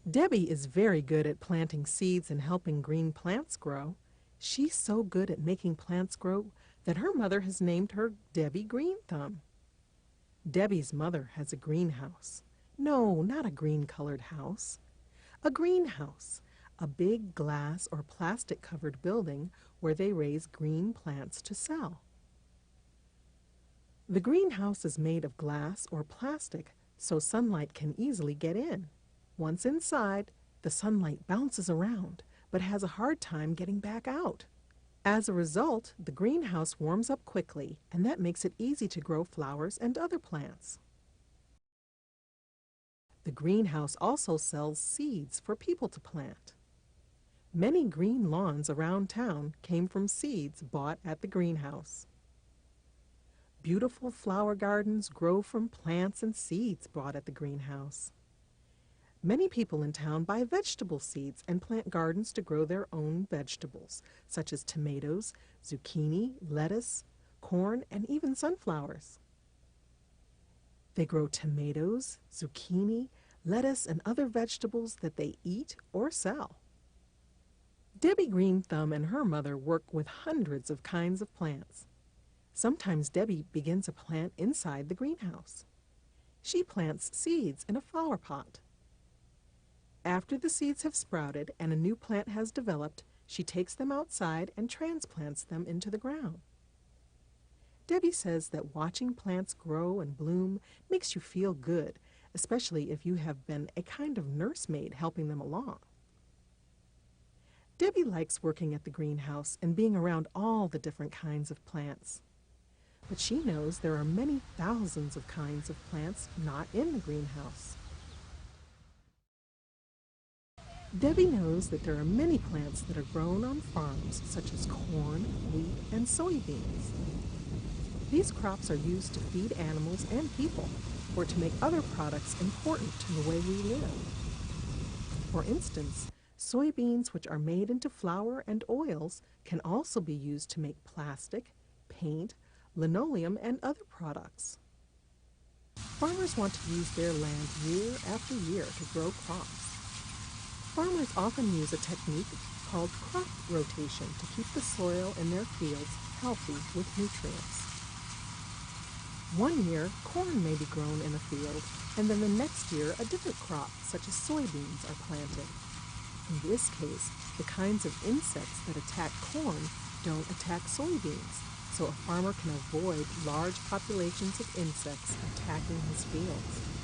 Debbie is very good at planting seeds and helping green plants grow. She's so good at making plants grow that her mother has named her Debbie Greenthumb. Debbie's mother has a greenhouse. No, not a green-colored house. A greenhouse, a big glass or plastic-covered building where they raise green plants to sell. The greenhouse is made of glass or plastic so sunlight can easily get in. Once inside, the sunlight bounces around but has a hard time getting back out. As a result, the greenhouse warms up quickly, and that makes it easy to grow flowers and other plants. The greenhouse also sells seeds for people to plant. Many green lawns around town came from seeds bought at the greenhouse. Beautiful flower gardens grow from plants and seeds bought at the greenhouse. Many people in town buy vegetable seeds and plant gardens to grow their own vegetables, such as tomatoes, zucchini, lettuce, corn, and even sunflowers. They grow tomatoes, zucchini, lettuce, and other vegetables that they eat or sell. Debbie Greenthumb and her mother work with hundreds of kinds of plants. Sometimes Debbie begins a plant inside the greenhouse. She plants seeds in a flower pot. After the seeds have sprouted and a new plant has developed, she takes them outside and transplants them into the ground. Debbie says that watching plants grow and bloom makes you feel good, especially if you have been a kind of nursemaid helping them along. Debbie likes working at the greenhouse and being around all the different kinds of plants. But she knows there are many thousands of kinds of plants not in the greenhouse. Debbie knows that there are many plants that are grown on farms, such as corn, wheat, and soybeans. These crops are used to feed animals and people, or to make other products important to the way we live. For instance, soybeans, which are made into flour and oils, can also be used to make plastic, paint, linoleum, and other products. Farmers want to use their land year after year to grow crops. Farmers often use a technique called crop rotation to keep the soil in their fields healthy with nutrients. One year, corn may be grown in a field, and then the next year a different crop, such as soybeans, are planted. In this case, the kinds of insects that attack corn don't attack soybeans, so a farmer can avoid large populations of insects attacking his fields.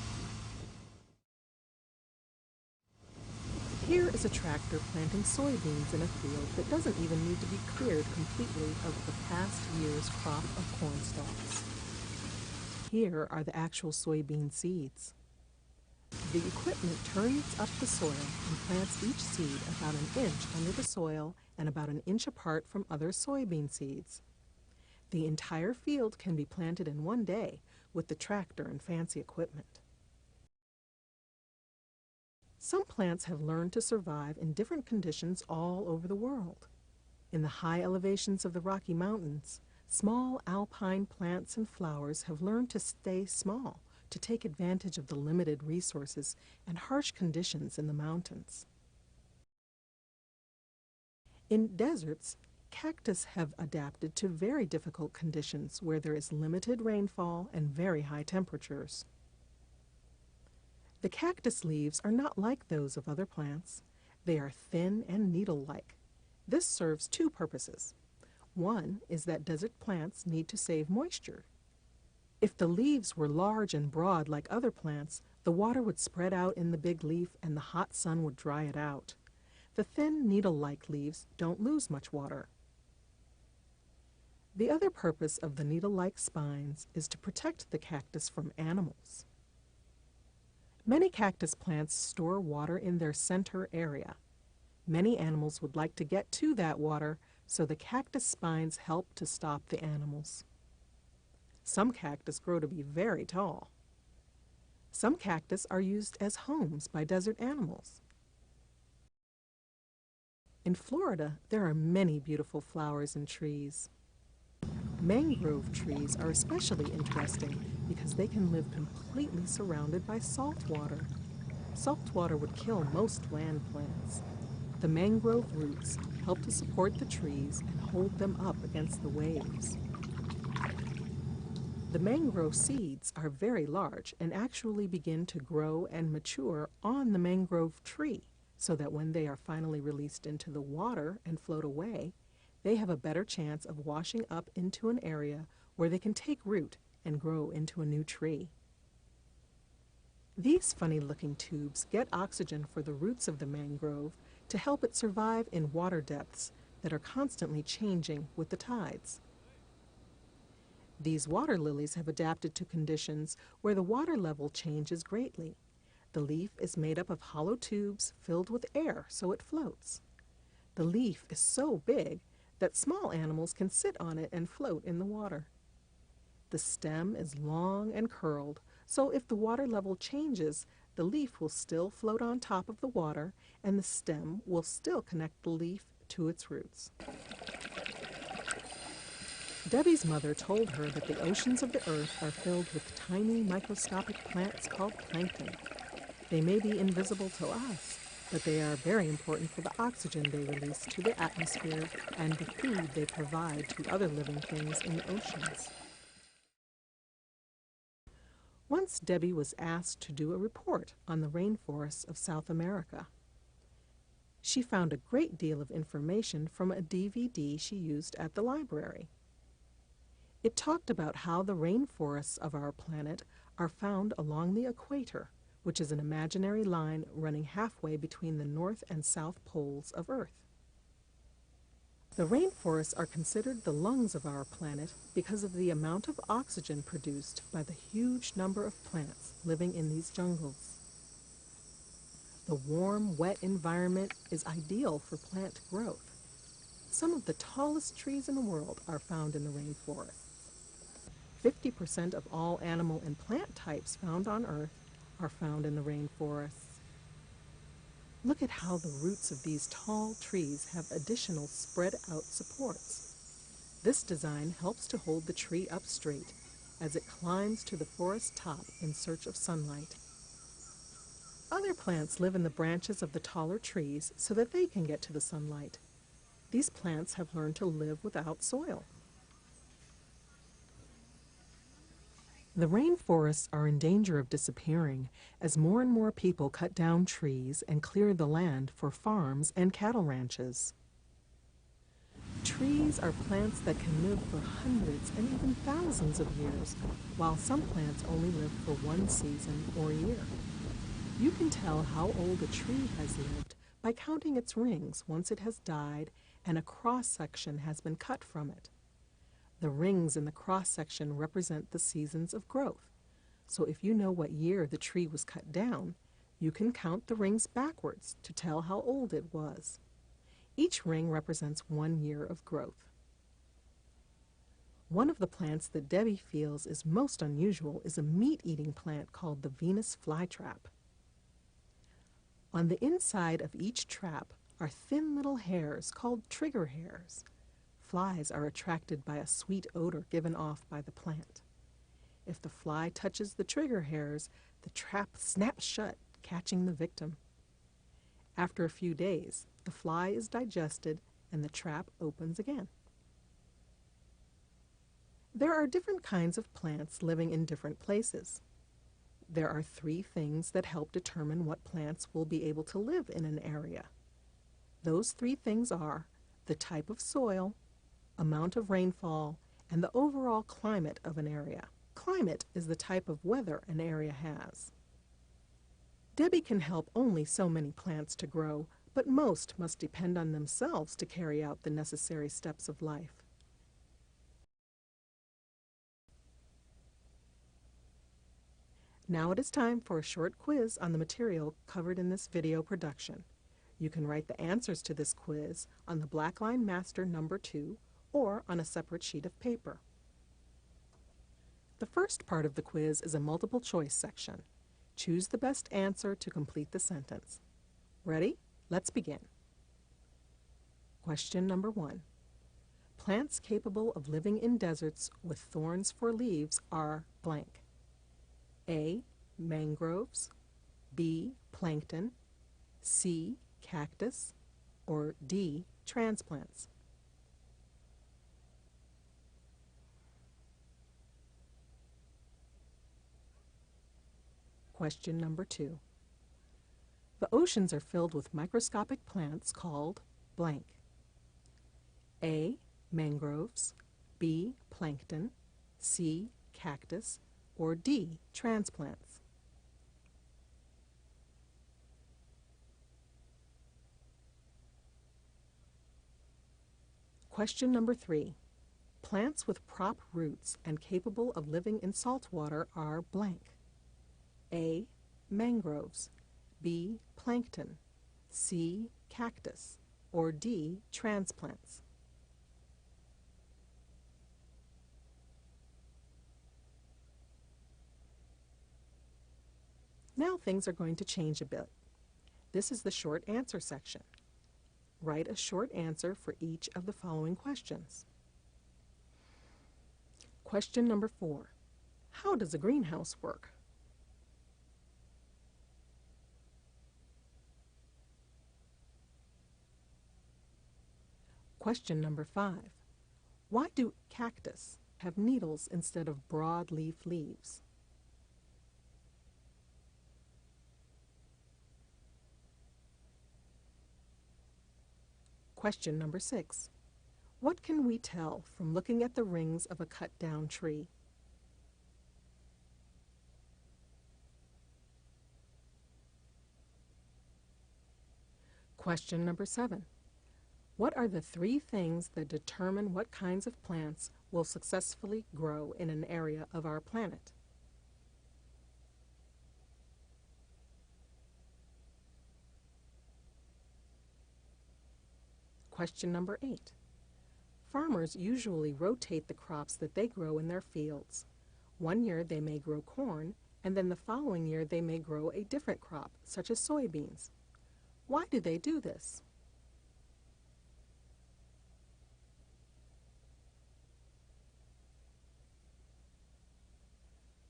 Here is a tractor planting soybeans in a field that doesn't even need to be cleared completely of the past year's crop of corn stalks. Here are the actual soybean seeds. The equipment turns up the soil and plants each seed about an inch under the soil and about an inch apart from other soybean seeds. The entire field can be planted in one day with the tractor and fancy equipment. Some plants have learned to survive in different conditions all over the world. In the high elevations of the Rocky Mountains, small alpine plants and flowers have learned to stay small to take advantage of the limited resources and harsh conditions in the mountains. In deserts, cactus have adapted to very difficult conditions where there is limited rainfall and very high temperatures. The cactus leaves are not like those of other plants. They are thin and needle-like. This serves two purposes. One is that desert plants need to save moisture. If the leaves were large and broad like other plants, the water would spread out in the big leaf and the hot sun would dry it out. The thin needle-like leaves don't lose much water. The other purpose of the needle-like spines is to protect the cactus from animals. Many cactus plants store water in their center area. Many animals would like to get to that water, so the cactus spines help to stop the animals. Some cactus grow to be very tall. Some cactus are used as homes by desert animals. In Florida, there are many beautiful flowers and trees. Mangrove trees are especially interesting because they can live completely surrounded by salt water. Salt water would kill most land plants. The mangrove roots help to support the trees and hold them up against the waves. The mangrove seeds are very large and actually begin to grow and mature on the mangrove tree, so that when they are finally released into the water and float away, they have a better chance of washing up into an area where they can take root and grow into a new tree. These funny-looking tubes get oxygen for the roots of the mangrove to help it survive in water depths that are constantly changing with the tides. These water lilies have adapted to conditions where the water level changes greatly. The leaf is made up of hollow tubes filled with air so it floats. The leaf is so big that small animals can sit on it and float in the water. The stem is long and curled, so if the water level changes, the leaf will still float on top of the water and the stem will still connect the leaf to its roots. Debbie's mother told her that the oceans of the earth are filled with tiny microscopic plants called plankton. They may be invisible to us, but they are very important for the oxygen they release to the atmosphere and the food they provide to other living things in the oceans. Once Debbie was asked to do a report on the rainforests of South America. She found a great deal of information from a DVD she used at the library. It talked about how the rainforests of our planet are found along the equator, which is an imaginary line running halfway between the north and south poles of Earth. The rainforests are considered the lungs of our planet because of the amount of oxygen produced by the huge number of plants living in these jungles. The warm, wet environment is ideal for plant growth. Some of the tallest trees in the world are found in the rainforests. 50% of all animal and plant types found on Earth are found in the rainforests. Look at how the roots of these tall trees have additional spread-out supports. This design helps to hold the tree up straight as it climbs to the forest top in search of sunlight. Other plants live in the branches of the taller trees so that they can get to the sunlight. These plants have learned to live without soil. The rainforests are in danger of disappearing as more and more people cut down trees and clear the land for farms and cattle ranches. Trees are plants that can live for hundreds and even thousands of years, while some plants only live for one season or year. You can tell how old a tree has lived by counting its rings once it has died and a cross-section has been cut from it. The rings in the cross-section represent the seasons of growth. So if you know what year the tree was cut down, you can count the rings backwards to tell how old it was. Each ring represents 1 year of growth. One of the plants that Debbie feels is most unusual is a meat-eating plant called the Venus flytrap. On the inside of each trap are thin little hairs called trigger hairs. Flies are attracted by a sweet odor given off by the plant. If the fly touches the trigger hairs, the trap snaps shut, catching the victim. After a few days, the fly is digested and the trap opens again. There are different kinds of plants living in different places. There are 3 things that help determine what plants will be able to live in an area. Those 3 things are the type of soil, amount of rainfall, and the overall climate of an area. Climate is the type of weather an area has. Debbie can help only so many plants to grow, but most must depend on themselves to carry out the necessary steps of life. Now it is time for a short quiz on the material covered in this video production. You can write the answers to this quiz on the Blackline Master number 2 or on a separate sheet of paper. The first part of the quiz is a multiple choice section. Choose the best answer to complete the sentence. Ready? Let's begin. Question number 1. Plants capable of living in deserts with thorns for leaves are blank. A. Mangroves. B. Plankton, C. Cactus, or D. Transplants? Question number 2. The oceans are filled with microscopic plants called blank. A. Mangroves, B. Plankton, C. Cactus, or D. Transplants? Question number 3. Plants with prop roots and capable of living in salt water are blank. A. Mangroves, B. Plankton, C. Cactus, or D. Transplants? Now things are going to change a bit. This is the short answer section. Write a short answer for each of the following questions. Question number 4. How does a greenhouse work? Question number 5. Why do cactus have needles instead of broadleaf leaves? Question number 6. What can we tell from looking at the rings of a cut-down tree? Question number 7. What are the 3 things that determine what kinds of plants will successfully grow in an area of our planet? Question number 8. Farmers usually rotate the crops that they grow in their fields. One year they may grow corn, and then the following year they may grow a different crop, such as soybeans. Why do they do this?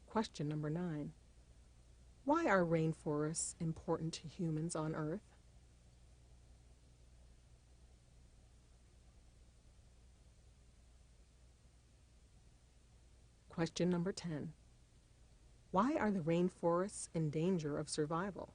Question number 9. Why are rainforests important to humans on Earth? Question number 10. Why are the rainforests in danger of survival?